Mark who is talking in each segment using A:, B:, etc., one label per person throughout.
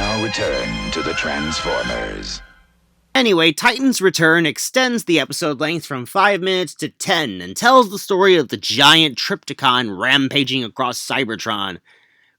A: now return to the Transformers.
B: Anyway, Titans Return extends the episode length from 5 minutes to 10 and tells the story of the giant Trypticon rampaging across Cybertron.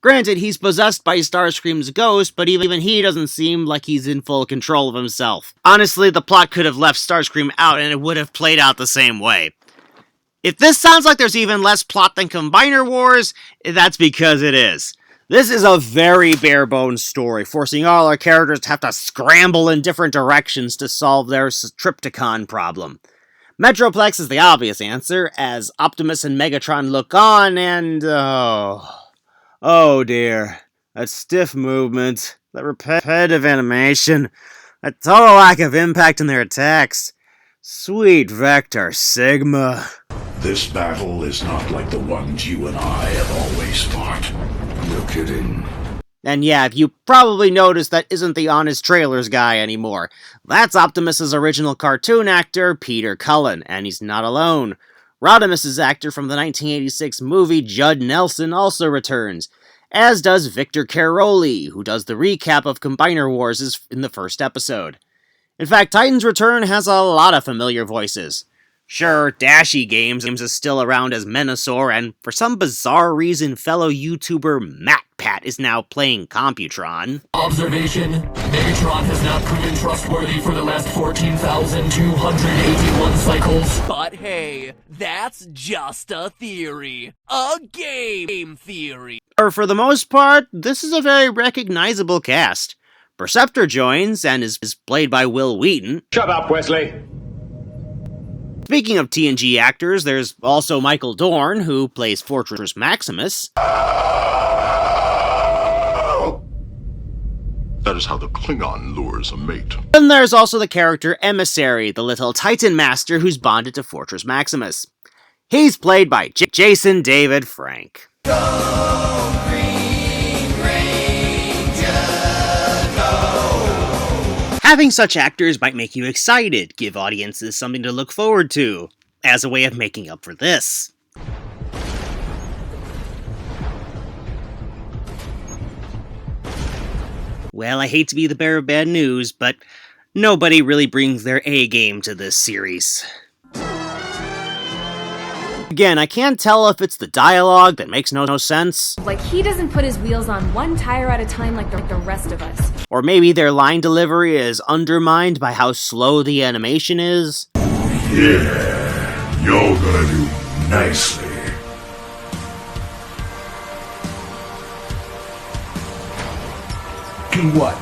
B: Granted, he's possessed by Starscream's ghost, but even he doesn't seem like he's in full control of himself. Honestly, the plot could have left Starscream out and it would have played out the same way. If this sounds like there's even less plot than Combiner Wars, that's because it is. This is a very bare-bones story, forcing all our characters to have to scramble in different directions to solve their Trypticon problem. Metroplex is the obvious answer, as Optimus and Megatron look on and... Oh dear, that stiff movement, that repetitive animation, that total lack of impact in their attacks. Sweet Vector Sigma.
C: This battle is not like the ones you and I have always fought. You're kidding.
B: And yeah, if you probably noticed, that isn't the Honest Trailers guy anymore. That's Optimus's original cartoon actor, Peter Cullen, and he's not alone. Rodimus's actor from the 1986 movie Judd Nelson also returns, as does Victor Caroli, who does the recap of Combiner Wars in the first episode. In fact, Titans Return has a lot of familiar voices. Sure, Dashy Games is still around as Menasor, and for some bizarre reason, fellow YouTuber MatPat is now playing Computron.
D: Observation: Megatron has not proven trustworthy for the last 14,281 cycles. But hey, that's just a theory. A game theory.
B: For the most part, this is a very recognizable cast. Perceptor joins, and is played by Will Wheaton.
E: Shut up, Wesley!
B: Speaking of TNG actors, there's also Michael Dorn, who plays Fortress Maximus.
F: That is how the Klingon lures a mate.
B: And there's also the character Emissary, the little Titan Master who's bonded to Fortress Maximus. He's played by Jason David Frank.
G: Go, Green Ranger, go!
B: Having such actors might make you excited, give audiences something to look forward to, as a way of making up for this. Well, I hate to be the bearer of bad news, but nobody really brings their A-game to this series. Again, I can't tell if it's the dialogue that makes no sense.
H: Like, he doesn't put his wheels on one tire at a time like the rest of us.
B: Or maybe their line delivery is undermined by how slow the animation is.
C: Yeah, you're gonna do nicely. What?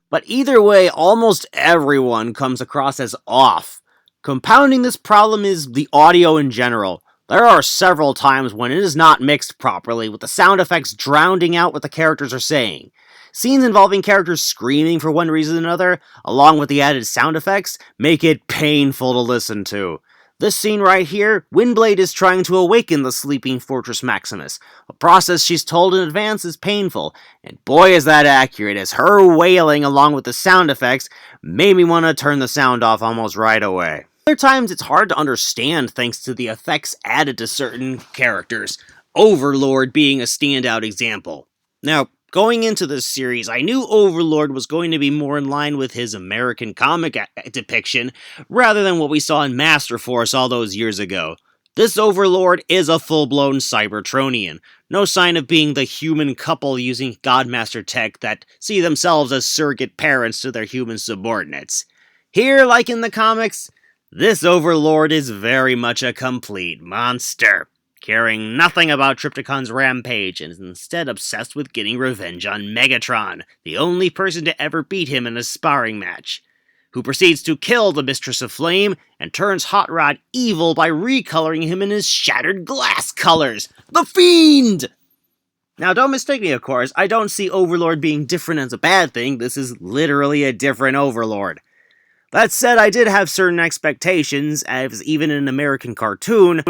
B: But either way, almost everyone comes across as off. Compounding this problem is the audio in general. There are several times when it is not mixed properly, with the sound effects drowning out what the characters are saying. Scenes involving characters screaming for one reason or another, along with the added sound effects, make it painful to listen to. This scene right here, Windblade is trying to awaken the sleeping Fortress Maximus. A process she's told in advance is painful, and boy is that accurate, as her wailing along with the sound effects made me want to turn the sound off almost right away. Other times it's hard to understand thanks to the effects added to certain characters, Overlord being a standout example. Now, going into this series, I knew Overlord was going to be more in line with his American comic depiction, rather than what we saw in Masterforce all those years ago. This Overlord is a full-blown Cybertronian, no sign of being the human couple using Godmaster tech that see themselves as surrogate parents to their human subordinates. Here, like in the comics, this Overlord is very much a complete monster, caring nothing about Trypticon's rampage, and is instead obsessed with getting revenge on Megatron, the only person to ever beat him in a sparring match, who proceeds to kill the Mistress of Flame and turns Hot Rod evil by recoloring him in his shattered glass colors. The Fiend! Now, don't mistake me, of course, I don't see Overlord being different as a bad thing. This is literally a different Overlord. That said, I did have certain expectations, as even in an American cartoon,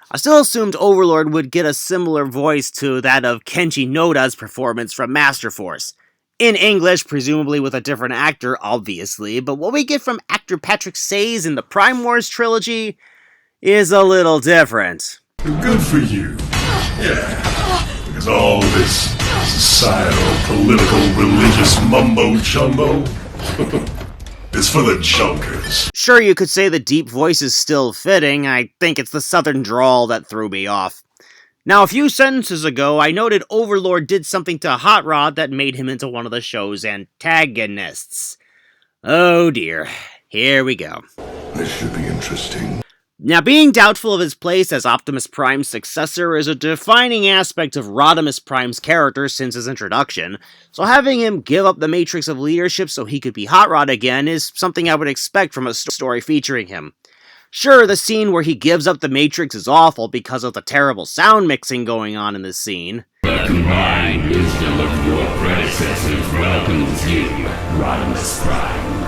B: I still assumed Overlord would get a similar voice to that of Kenji Noda's performance from Masterforce. In English, presumably with a different actor, obviously, but what we get from actor Patrick Sayes in the Prime Wars trilogy is a little different.
C: Good for you. Yeah, because all this Societal, political, religious mumbo-jumbo. It's for the junkers.
B: Sure, you could say the deep voice is still fitting. I think it's the southern drawl that threw me off. Now, a few sentences ago, I noted Overlord did something to Hot Rod that made him into one of the show's antagonists. Oh dear. Here we go.
C: This should be interesting.
B: Now, being doubtful of his place as Optimus Prime's successor is a defining aspect of Rodimus Prime's character since his introduction, so having him give up the matrix of leadership so he could be Hot Rod again is something I would expect from a story featuring him. Sure, the scene where he gives up the matrix is awful because of the terrible sound mixing going on in this scene.
E: The combined wisdom of your predecessors welcomes you, Rodimus Prime.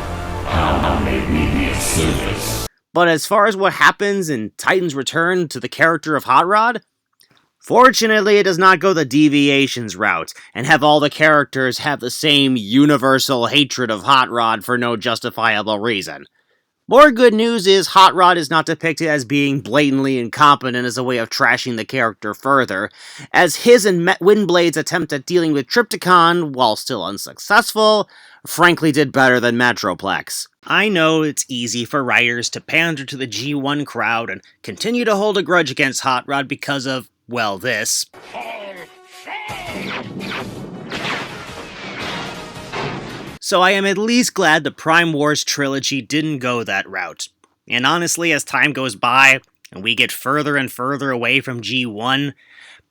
E: How may we be of service?
B: But as far as what happens in Titan's return to the character of Hot Rod, fortunately it does not go the deviations route, and have all the characters have the same universal hatred of Hot Rod for no justifiable reason. More good news is Hot Rod is not depicted as being blatantly incompetent as a way of trashing the character further, as his and Windblade's attempt at dealing with Trypticon, while still unsuccessful, frankly did better than Metroplex. I know it's easy for writers to pander to the G1 crowd and continue to hold a grudge against Hot Rod because of, well, this. So I am at least glad the Prime Wars trilogy didn't go that route. And honestly, as time goes by, and we get further and further away from G1,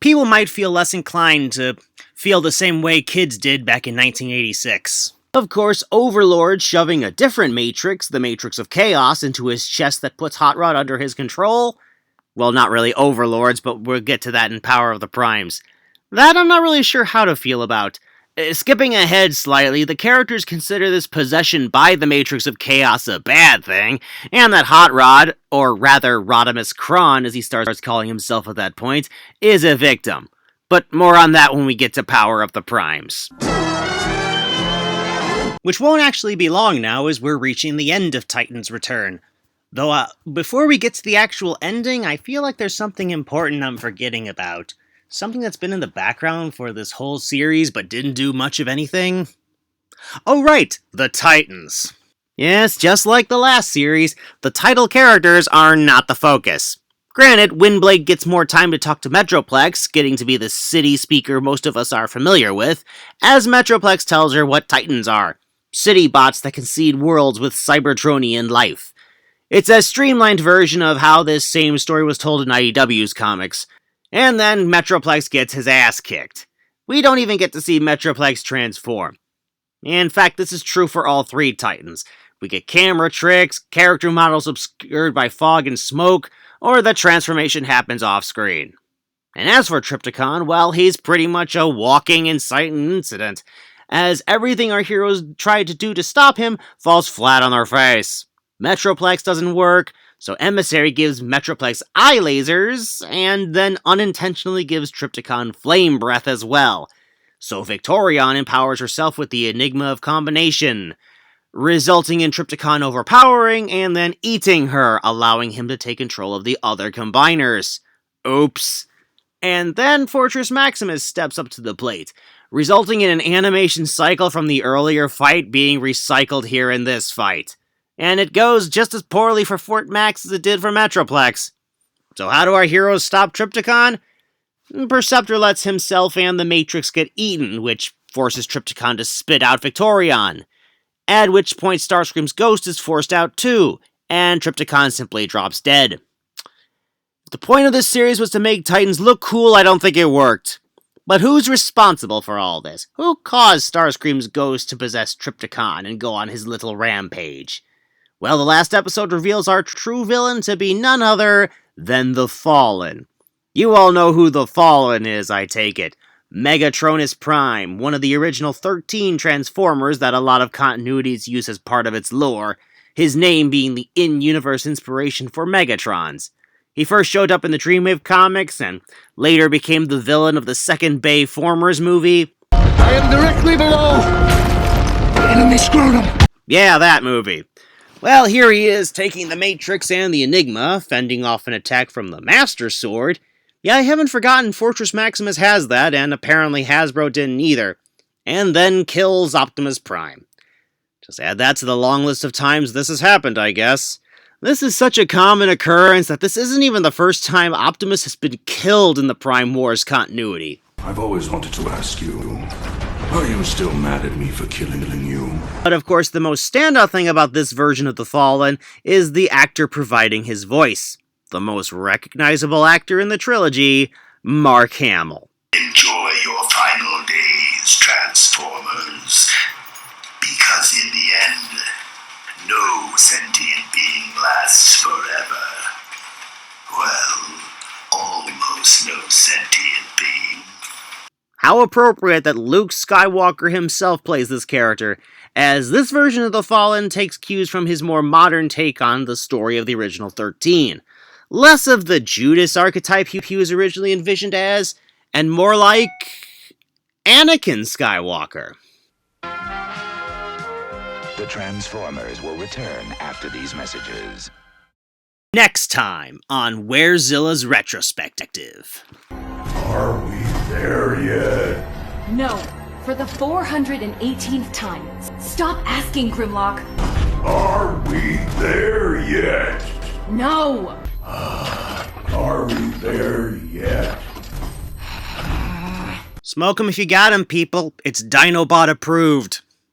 B: people might feel less inclined to feel the same way kids did back in 1986. Of course, Overlord shoving a different matrix, the Matrix of Chaos, into his chest that puts Hot Rod under his control. Well, not really Overlord's, but we'll get to that in Power of the Primes. That I'm not really sure how to feel about. Skipping ahead slightly, the characters consider this possession by the Matrix of Chaos a bad thing, and that Hot Rod, or rather Rodimus Kron as he starts calling himself at that point, is a victim. But more on that when we get to Power of the Primes. Which won't actually be long now as we're reaching the end of Titan's return. Though, before we get to the actual ending, I feel like there's something important I'm forgetting about. Something that's been in the background for this whole series but didn't do much of anything. Oh right, the Titans. Yes, just like the last series, the title characters are not the focus. Granted, Windblade gets more time to talk to Metroplex, getting to be the city speaker most of us are familiar with, as Metroplex tells her what Titans are. City bots that can seed worlds with Cybertronian life. It's a streamlined version of how this same story was told in IDW's comics. And then Metroplex gets his ass kicked. We don't even get to see Metroplex transform. In fact, this is true for all three Titans. We get camera tricks, character models obscured by fog and smoke, or the transformation happens off-screen. And as for Trypticon, well, he's pretty much a walking inciting incident, as everything our heroes try to do to stop him falls flat on their face. Metroplex doesn't work, so Emissary gives Metroplex eye lasers, and then unintentionally gives Trypticon flame breath as well. So Victorion empowers herself with the Enigma of Combination, resulting in Trypticon overpowering and then eating her, allowing him to take control of the other combiners. Oops. And then Fortress Maximus steps up to the plate, resulting in an animation cycle from the earlier fight being recycled here in this fight. And it goes just as poorly for Fort Max as it did for Metroplex. So how do our heroes stop Trypticon? Perceptor lets himself and the Matrix get eaten, which forces Trypticon to spit out Victorion. At which point Starscream's ghost is forced out too, and Trypticon simply drops dead. If the point of this series was to make Titans look cool, I don't think it worked. But who's responsible for all this? Who caused Starscream's ghost to possess Trypticon and go on his little rampage? Well, the last episode reveals our true villain to be none other than the Fallen. You all know who the Fallen is, I take it. Megatronus Prime, one of the original 13 Transformers that a lot of continuities use as part of its lore, his name being the in-universe inspiration for Megatrons. He first showed up in the Dreamwave comics, and later became the villain of the second Bayformers movie.
C: I am directly below the enemy scrotum.
B: Yeah, that movie. Well, here he is, taking the Matrix and the Enigma, fending off an attack from the Master Sword, Yeah, I haven't forgotten Fortress Maximus has that, and apparently Hasbro didn't either. And then kills Optimus Prime. Just add that to the long list of times this has happened, I guess. This is such a common occurrence that this isn't even the first time Optimus has been killed in the Prime Wars continuity.
C: I've always wanted to ask you, are you still mad at me for killing you?
B: But of course, the most standout thing about this version of The Fallen is the actor providing his voice. The most recognizable actor in the trilogy, Mark Hamill.
F: Enjoy your final days, Transformers. Because in the end, no sentient being lasts forever. Well, almost no sentient being.
B: How appropriate that Luke Skywalker himself plays this character, as this version of The Fallen takes cues from his more modern take on the story of the original 13. Less of the Judas archetype he was originally envisioned as, and more like Anakin Skywalker.
A: The Transformers will return after these messages.
B: Next time on Werezilla's Retrospective.
C: Are we there yet?
H: No, for the 418th time. Stop asking, Grimlock.
C: Are we there yet?
H: No!
C: Are we there yet?
B: Smoke 'em if you got 'em, people. It's Dinobot approved.